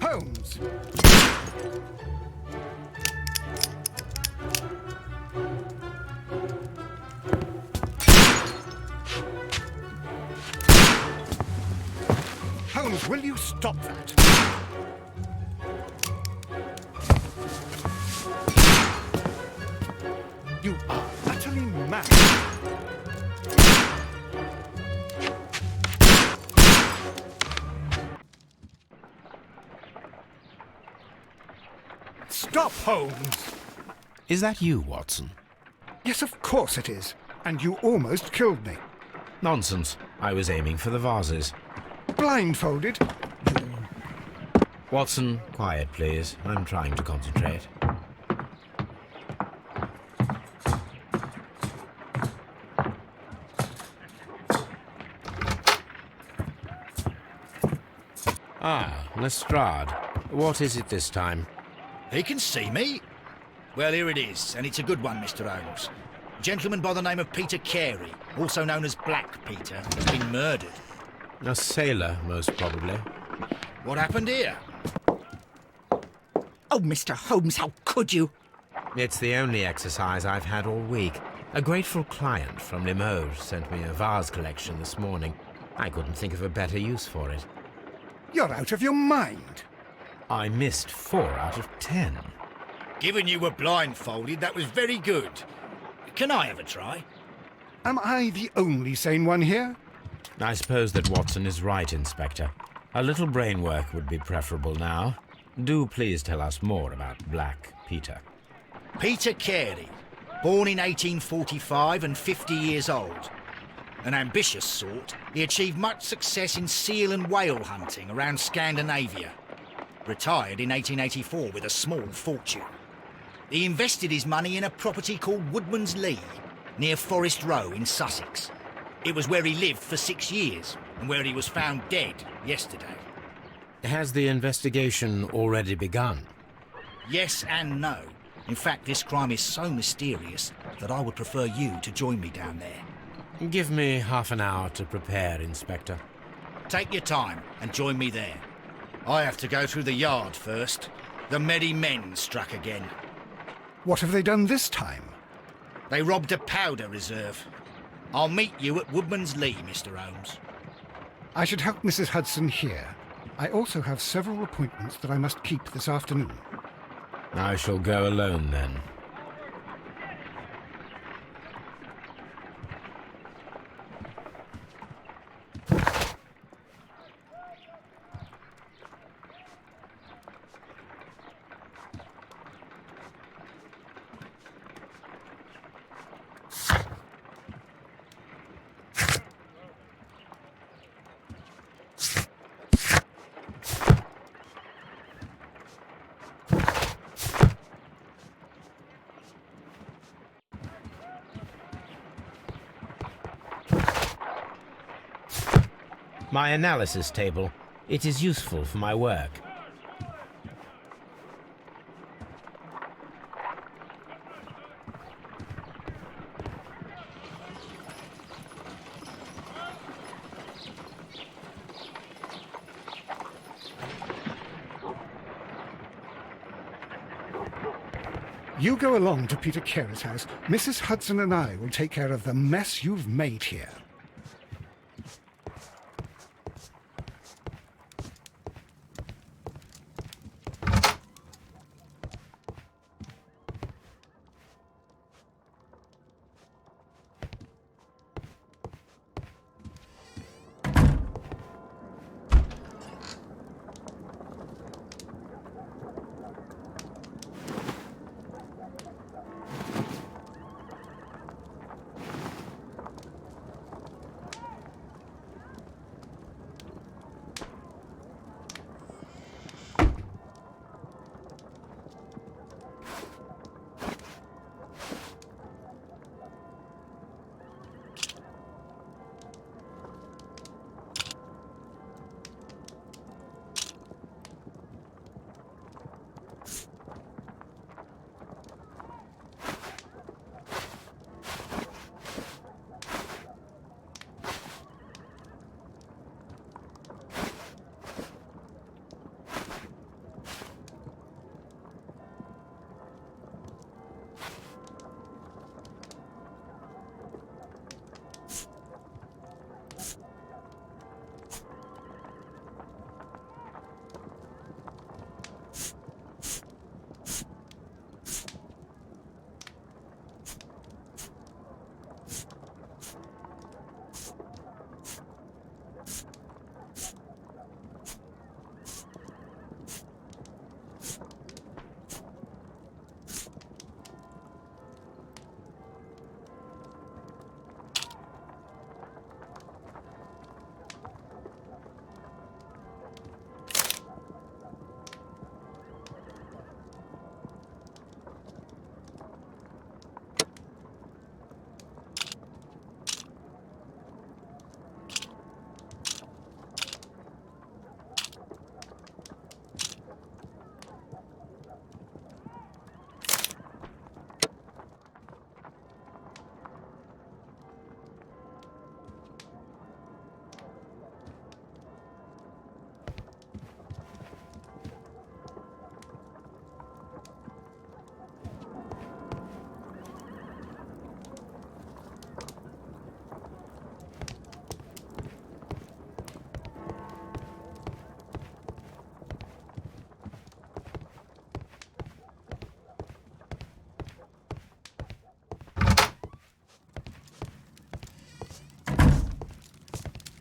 Holmes! Holmes, will you stop that? You are utterly mad. Stop, Holmes! Is that you, Watson? Yes, of course it is. And you almost killed me. Nonsense. I was aiming for the vases. Blindfolded? Watson, quiet, please. I'm trying to concentrate. Ah, Lestrade. What is it this time? He can see me. Well, here it is, and it's a good one, Mr. Holmes. A gentleman by the name of Peter Carey, also known as Black Peter, has been murdered. A sailor, most probably. What happened here? Oh, Mr. Holmes, how could you? It's the only exercise I've had all week. A grateful client from Limoges sent me a vase collection this morning. I couldn't think of a better use for it. You're out of your mind. I missed 4 out of 10. Given you were blindfolded, that was very good. Can I have a try? Am I the only sane one here? I suppose that Watson is right, Inspector. A little brain work would be preferable now. Do please tell us more about Black Peter. Peter Carey, born in 1845 and 50 years old. An ambitious sort, he achieved much success in seal and whale hunting around Scandinavia. Retired in 1884 with a small fortune. He invested his money in a property called Woodman's Lee, near Forest Row in Sussex. It was where he lived for 6 years, and where he was found dead yesterday. Has the investigation already begun? Yes and no. In fact, this crime is so mysterious that I would prefer you to join me down there. Give me half an hour to prepare, Inspector. Take your time and join me there. I have to go through the yard first. The merry men struck again. What have they done this time? They robbed a powder reserve. I'll meet you at Woodman's Lee, Mr. Holmes. I should help Mrs. Hudson here. I also have several appointments that I must keep this afternoon. I shall go alone then. My analysis table. It is useful for my work. You go along to Peter Carey's house. Mrs. Hudson and I will take care of the mess you've made here.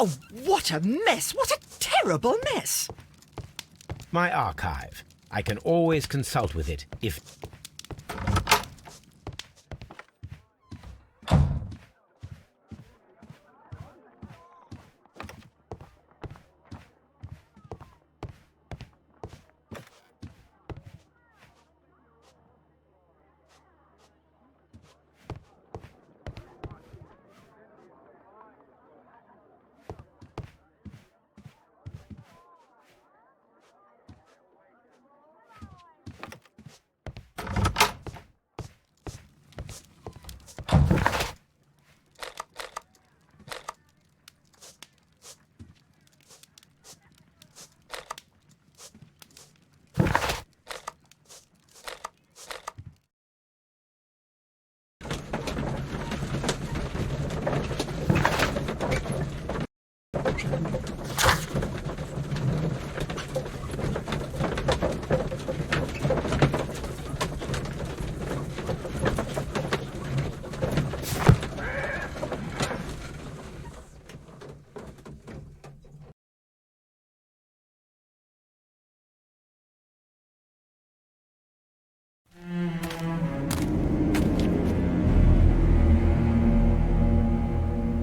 Oh, what a mess! What a terrible mess! My archive. I can always consult with it if...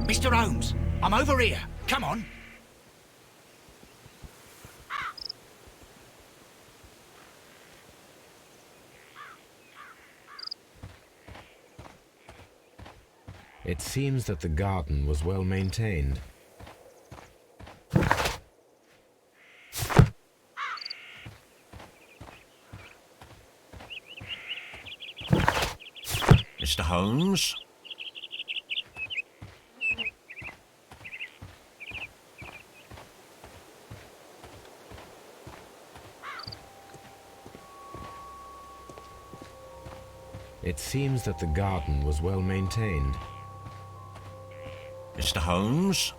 Mr. Holmes, I'm over here. Come on. It seems that the garden was well maintained. Mr. Holmes? It seems that the garden was well maintained. Mr. Holmes?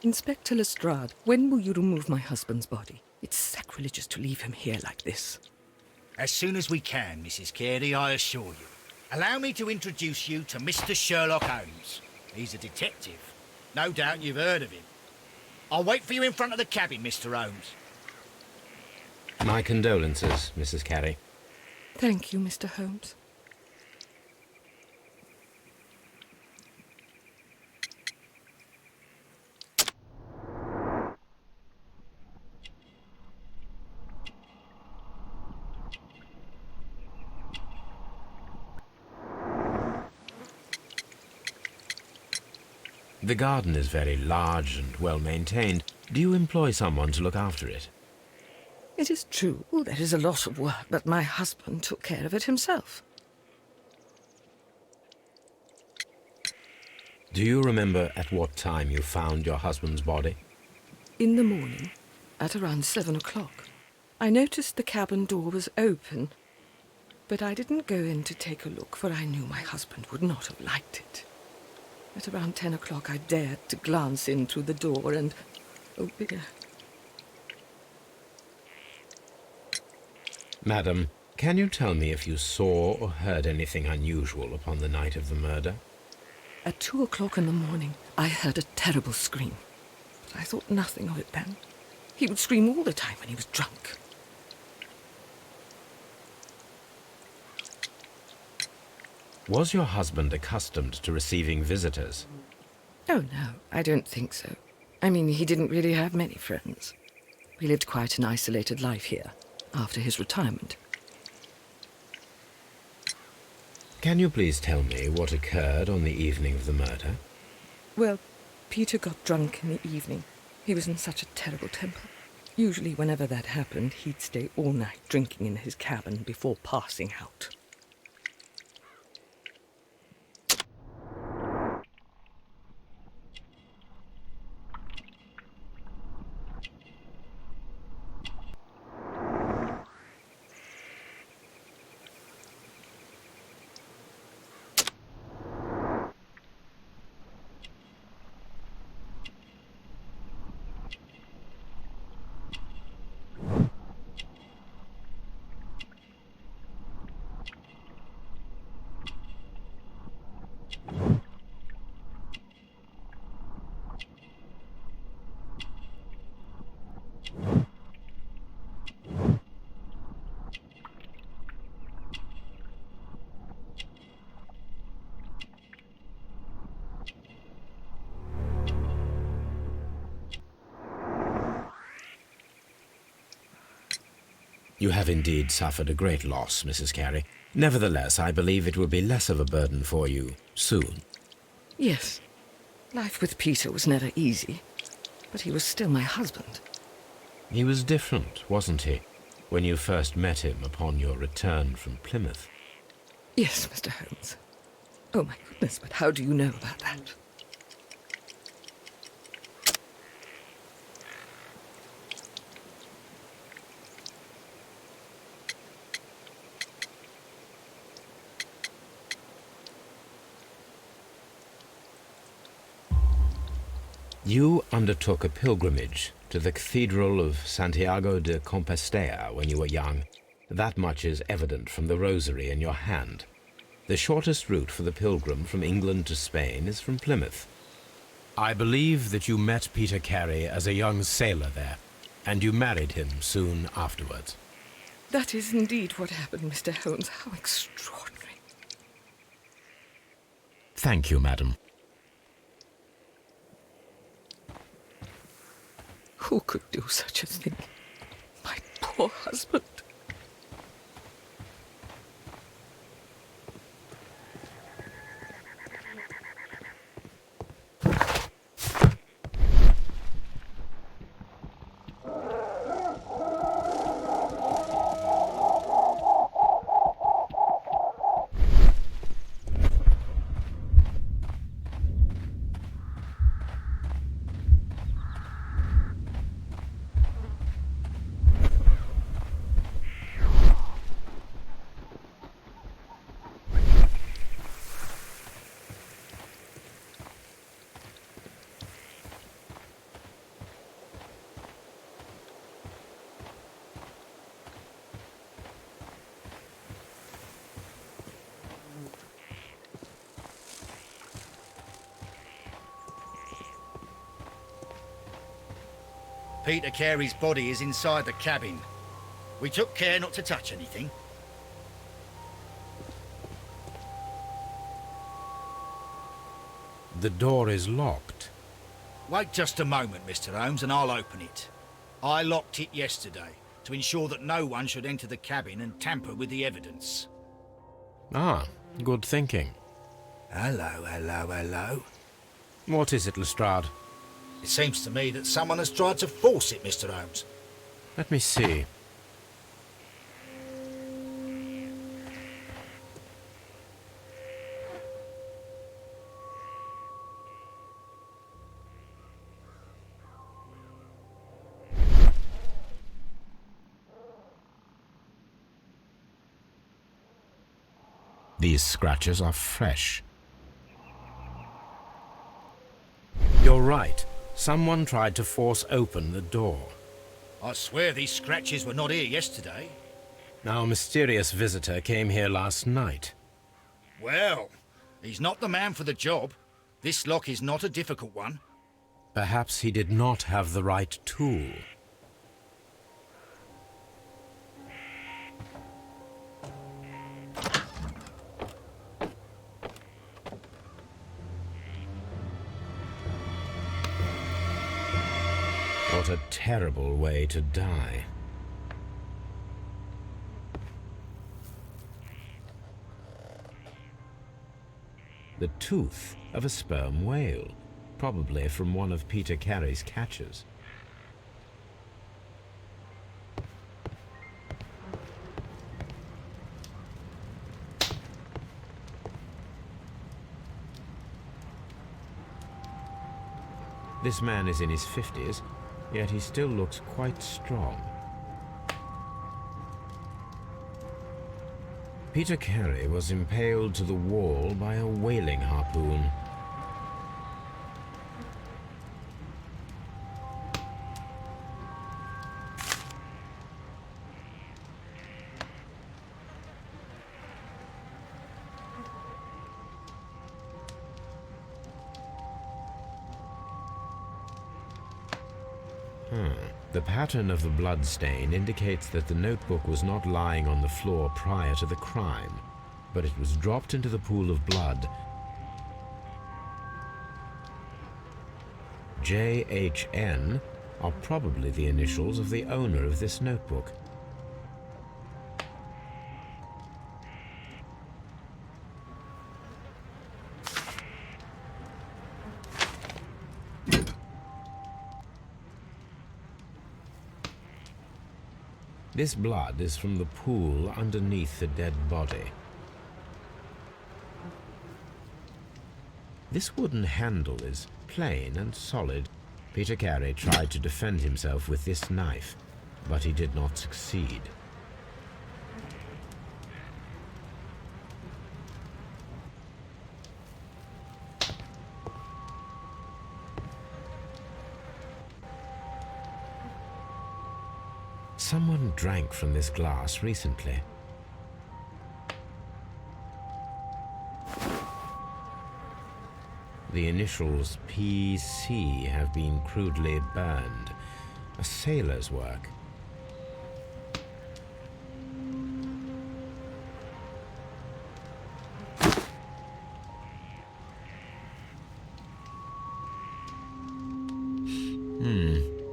Inspector Lestrade, when will you remove my husband's body? It's sacrilegious to leave him here like this. As soon as we can, Mrs. Carey, I assure you. Allow me to introduce you to Mr. Sherlock Holmes. He's a detective. No doubt you've heard of him. I'll wait for you in front of the cabin, Mr. Holmes. My condolences, Mrs. Carey. Thank you, Mr. Holmes. The garden is very large and well maintained. Do you employ someone to look after it? It is true, there is a lot of work, but my husband took care of it himself. Do you remember at what time you found your husband's body? In the morning, at around 7 o'clock. I noticed the cabin door was open, but I didn't go in to take a look, for I knew my husband would not have liked it. At around 10 o'clock, I dared to glance in through the door and... oh dear. Madam, can you tell me if you saw or heard anything unusual upon the night of the murder? At 2 o'clock in the morning, I heard a terrible scream. But I thought nothing of it then. He would scream all the time when he was drunk. Was your husband accustomed to receiving visitors? Oh, no, I don't think so. I mean, he didn't really have many friends. We lived quite an isolated life here, after his retirement. Can you please tell me what occurred on the evening of the murder? Well, Peter got drunk in the evening. He was in such a terrible temper. Usually, whenever that happened, he'd stay all night drinking in his cabin before passing out. You have indeed suffered a great loss, Mrs. Carey. Nevertheless, I believe it will be less of a burden for you soon. Yes, life with Peter was never easy, but he was still my husband. He was different, wasn't he, when you first met him upon your return from Plymouth? Yes, Mr. Holmes. Oh, my goodness, but how do you know about that? You undertook a pilgrimage to the Cathedral of Santiago de Compostela when you were young. That much is evident from the rosary in your hand. The shortest route for the pilgrim from England to Spain is from Plymouth. I believe that you met Peter Carey as a young sailor there, and you married him soon afterwards. That is indeed what happened, Mr. Holmes. How extraordinary. Thank you, madam. Who could do such a thing? My poor husband. Peter Carey's body is inside the cabin. We took care not to touch anything. The door is locked. Wait just a moment, Mr. Holmes, and I'll open it. I locked it yesterday to ensure that no one should enter the cabin and tamper with the evidence. Ah, good thinking. Hello, hello, hello. What is it, Lestrade? It seems to me that someone has tried to force it, Mr. Holmes. Let me see. These scratches are fresh. You're right. Someone tried to force open the door. I swear these scratches were not here yesterday. Our mysterious visitor came here last night. Well, he's not the man for the job. This lock is not a difficult one. Perhaps he did not have the right tool. What a terrible way to die. The tooth of a sperm whale, probably from one of Peter Carey's catches. This man is in his 50s, yet he still looks quite strong. Peter Carey was impaled to the wall by a whaling harpoon. The pattern of the blood stain indicates that the notebook was not lying on the floor prior to the crime, but it was dropped into the pool of blood. JHN are probably the initials of the owner of this notebook. This blood is from the pool underneath the dead body. This wooden handle is plain and solid. Peter Carey tried to defend himself with this knife, but he did not succeed. Someone drank from this glass recently. The initials PC have been crudely burned. A sailor's work.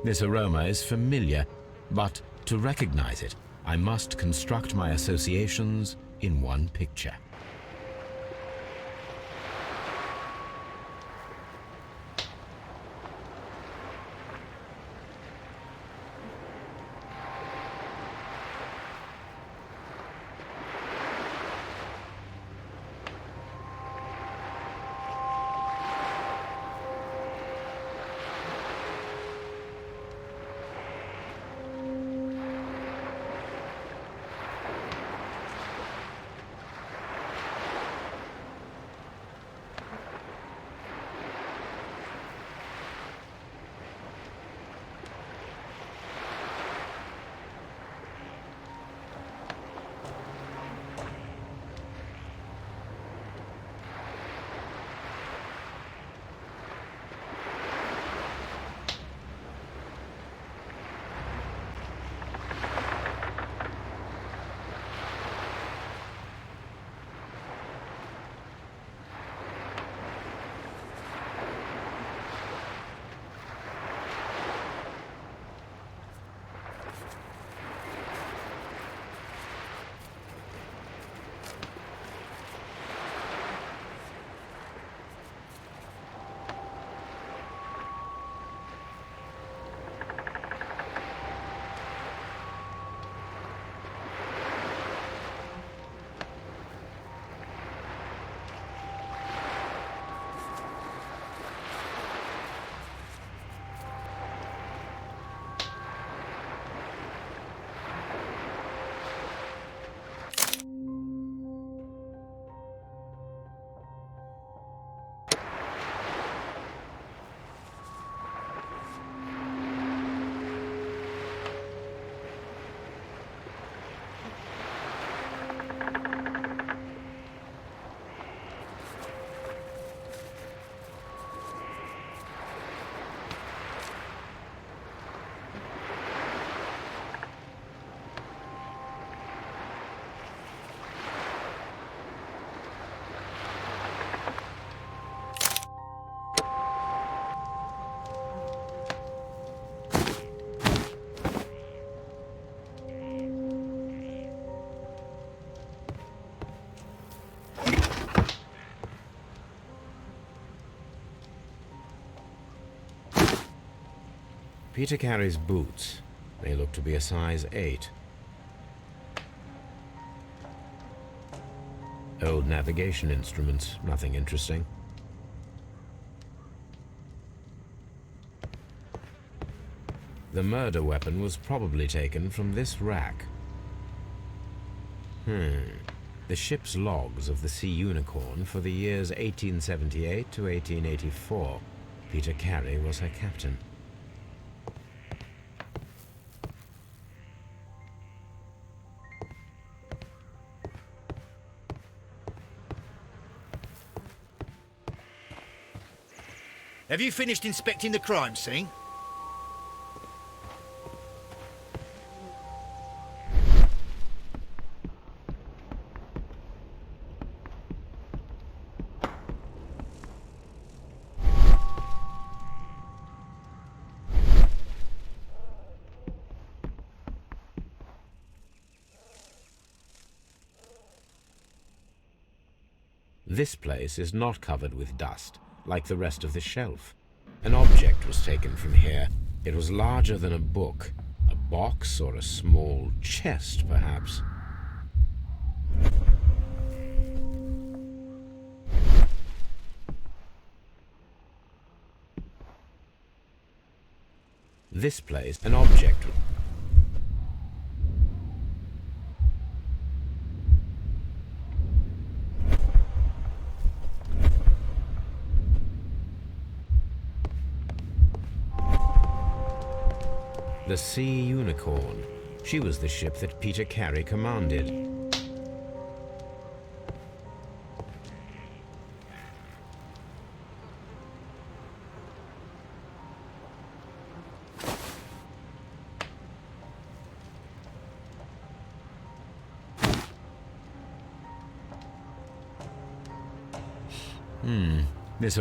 This aroma is familiar, but to recognize it, I must construct my associations in one picture. Peter Carey's boots. They look to be a size 8. Old navigation instruments, nothing interesting. The murder weapon was probably taken from this rack. The ship's logs of the Sea Unicorn for the years 1878 to 1884. Peter Carey was her captain. Have you finished inspecting the crime scene? This place is not covered with dust, like the rest of the shelf. An object was taken from here. It was larger than a book. A box or a small chest, perhaps. This place, an object. The Sea Unicorn. She was the ship that Peter Carey commanded. This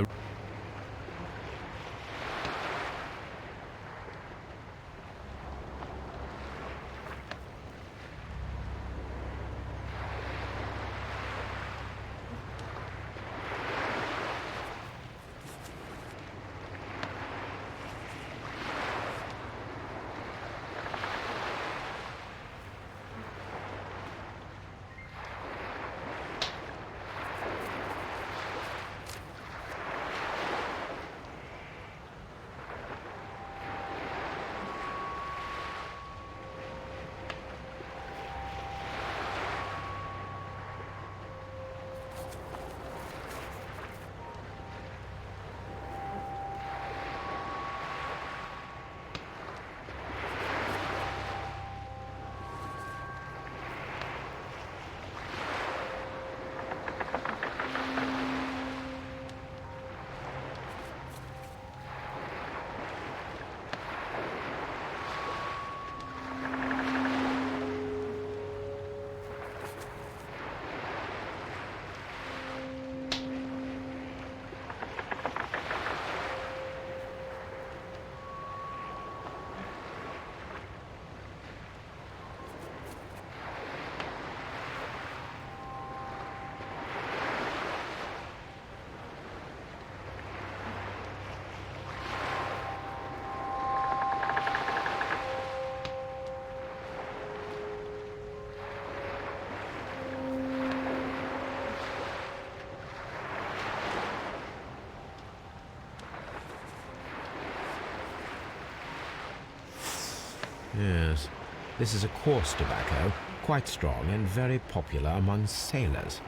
Yes, this is a coarse tobacco, quite strong and very popular among sailors.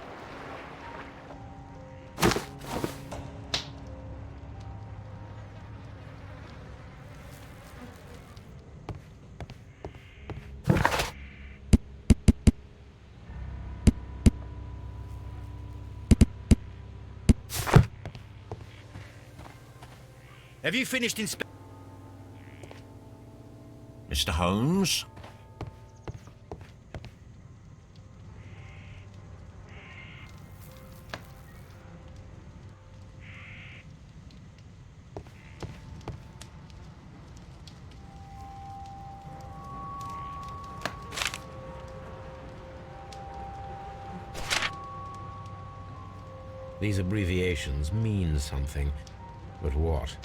Have you finished Mr. Holmes? These abbreviations mean something, but what?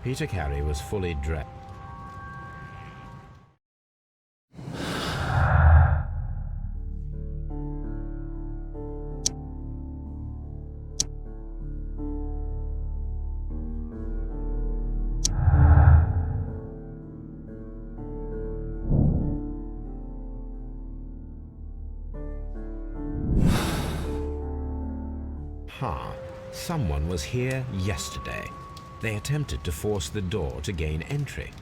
Peter Carey was fully dressed. Someone was here yesterday. They attempted to force the door to gain entry.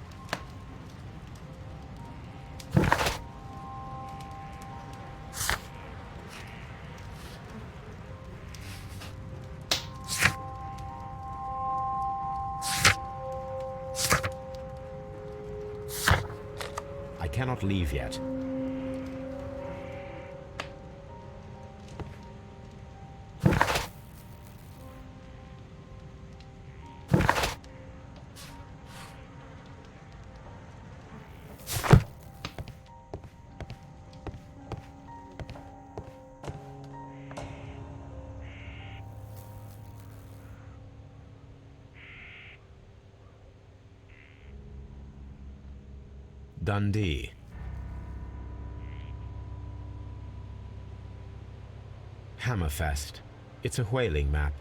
I cannot leave yet. Dundee. Hammerfest. It's a whaling map.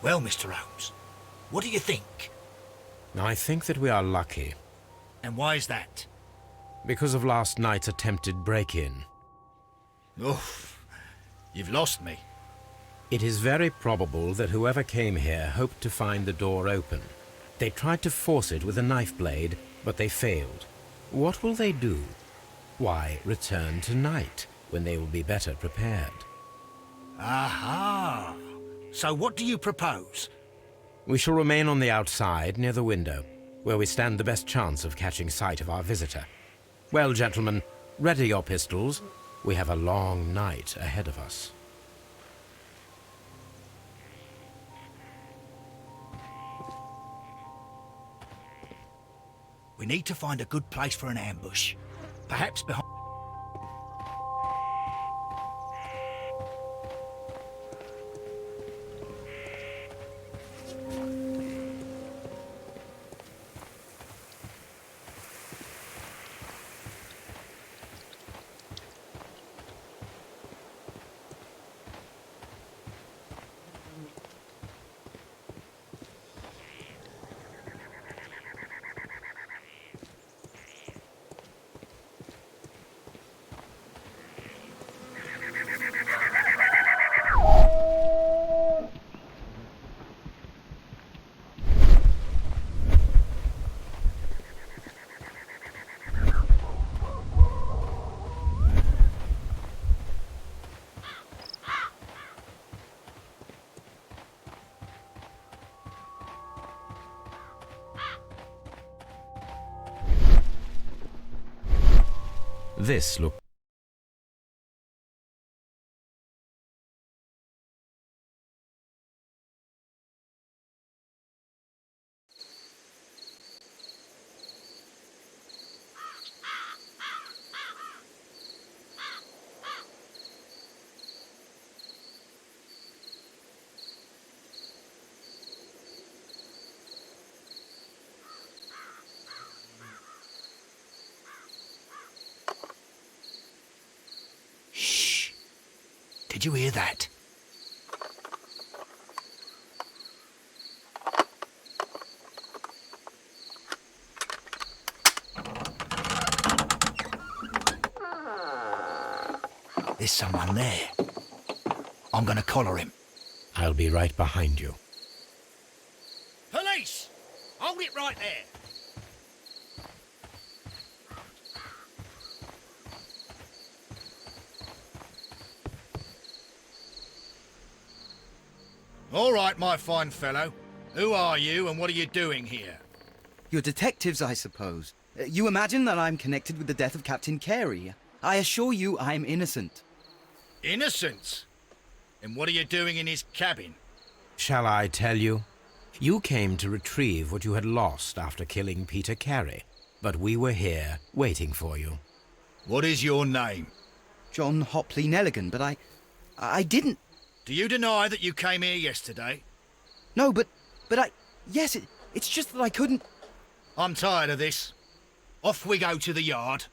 Well, Mr. Holmes, what do you think? I think that we are lucky. And why is that? Because of last night's attempted break-in. Oh, you've lost me. It is very probable that whoever came here hoped to find the door open. They tried to force it with a knife blade, but they failed. What will they do? Why, return tonight, when they will be better prepared. Aha! So what do you propose? We shall remain on the outside, near the window, where we stand the best chance of catching sight of our visitor. Well, gentlemen, ready your pistols. We have a long night ahead of us. We need to find a good place for an ambush. Perhaps behind... This look. Shh! Did you hear that? There's someone there. I'm gonna collar him. I'll be right behind you. Police! Hold it right there! All right, my fine fellow. Who are you and what are you doing here? You're detectives, I suppose. You imagine that I'm connected with the death of Captain Carey. I assure you I'm innocent. Innocent? And what are you doing in his cabin? Shall I tell you? You came to retrieve what you had lost after killing Peter Carey, but we were here waiting for you. What is your name? John Hopley Nelligan, but I didn't... Do you deny that you came here yesterday? No, but yes, it's just that I couldn't... I'm tired of this. Off we go to the yard.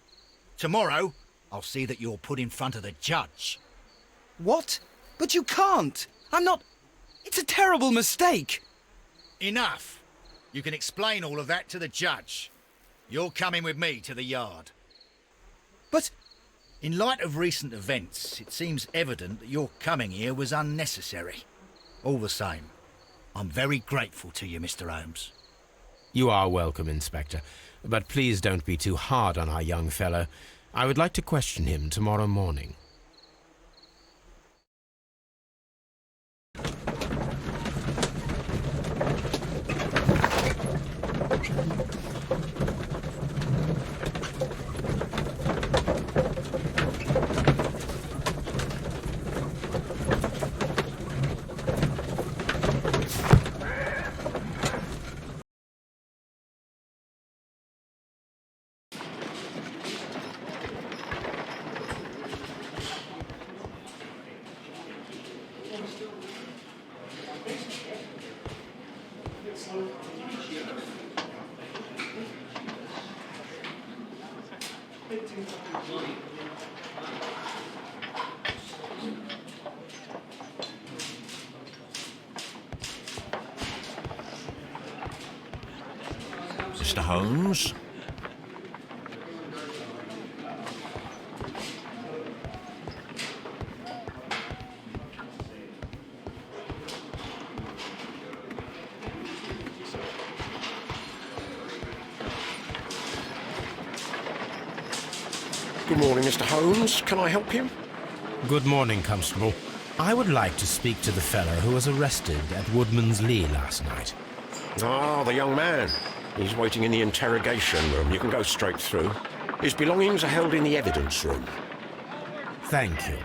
Tomorrow, I'll see that you're put in front of the judge. What? But you can't! I'm not... It's a terrible mistake! Enough. You can explain all of that to the judge. You're coming with me to the yard. But... In light of recent events, it seems evident that your coming here was unnecessary. All the same, I'm very grateful to you, Mr. Holmes. You are welcome, Inspector, but please don't be too hard on our young fellow. I would like to question him tomorrow morning. Mr. Holmes? Good morning, Mr. Holmes. Can I help you? Good morning, Constable. I would like to speak to the fellow who was arrested at Woodman's Lee last night. Ah, the young man. He's waiting in the interrogation room. You can go straight through. His belongings are held in the evidence room. Thank you.